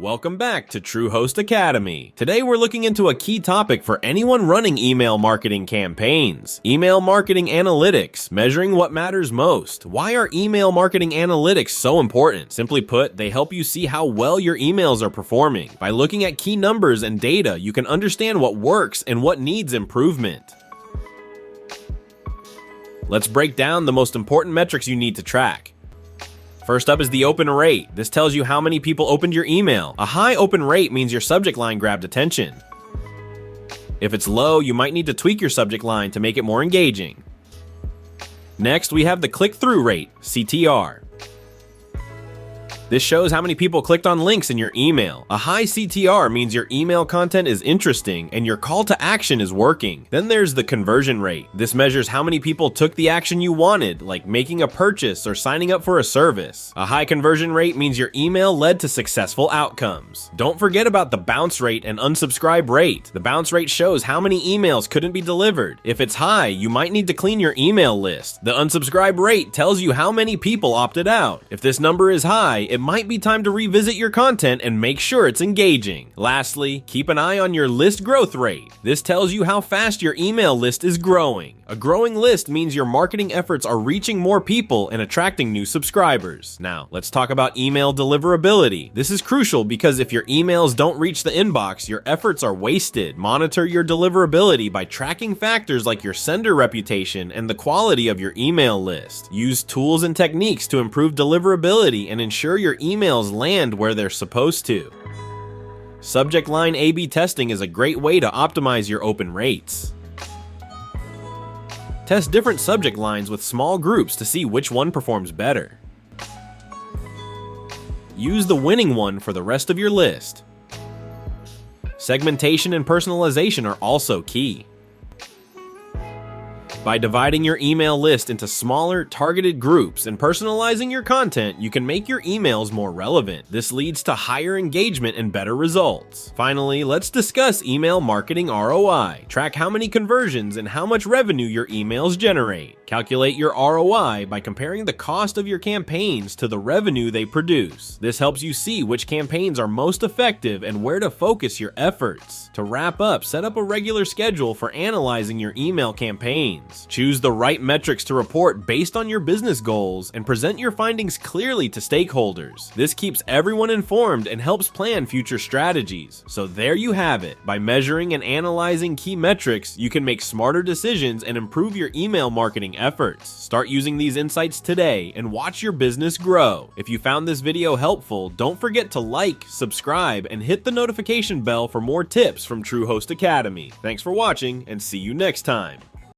Welcome back to Truehost Academy. Today we're looking into a key topic for anyone running email marketing campaigns. Email marketing analytics, measuring what matters most. Why are email marketing analytics so important? Simply put, they help you see how well your emails are performing. By looking at key numbers and data, you can understand what works and what needs improvement. Let's break down the most important metrics you need to track. First up is the open rate. This tells you how many people opened your email. A high open rate means your subject line grabbed attention. If it's low, you might need to tweak your subject line to make it more engaging. Next, we have the click-through rate, CTR. This shows how many people clicked on links in your email. A high CTR means your email content is interesting and your call to action is working. Then there's the conversion rate. This measures how many people took the action you wanted, like making a purchase or signing up for a service. A high conversion rate means your email led to successful outcomes. Don't forget about the bounce rate and unsubscribe rate. The bounce rate shows how many emails couldn't be delivered. If it's high, you might need to clean your email list. The unsubscribe rate tells you how many people opted out. If this number is high, it might be time to revisit your content and make sure it's engaging. Lastly, keep an eye on your list growth rate. This tells you how fast your email list is growing. A growing list means your marketing efforts are reaching more people and attracting new subscribers. Now, let's talk about email deliverability. This is crucial because if your emails don't reach the inbox, your efforts are wasted. Monitor your deliverability by tracking factors like your sender reputation and the quality of your email list. Use tools and techniques to improve deliverability and ensure your emails land where they're supposed to. Subject line A/B testing is a great way to optimize your open rates. Test different subject lines with small groups to see which one performs better. Use the winning one for the rest of your list. Segmentation and personalization are also key. By dividing your email list into smaller, targeted groups and personalizing your content, you can make your emails more relevant. This leads to higher engagement and better results. Finally, let's discuss email marketing ROI. Track how many conversions and how much revenue your emails generate. Calculate your ROI by comparing the cost of your campaigns to the revenue they produce. This helps you see which campaigns are most effective and where to focus your efforts. To wrap up, set up a regular schedule for analyzing your email campaigns. Choose the right metrics to report based on your business goals and present your findings clearly to stakeholders. This keeps everyone informed and helps plan future strategies. So there you have it. By measuring and analyzing key metrics, you can make smarter decisions and improve your email marketing efforts. Start using these insights today and watch your business grow. If you found this video helpful, don't forget to like, subscribe, and hit the notification bell for more tips from Truehost Academy. Thanks for watching and see you next time.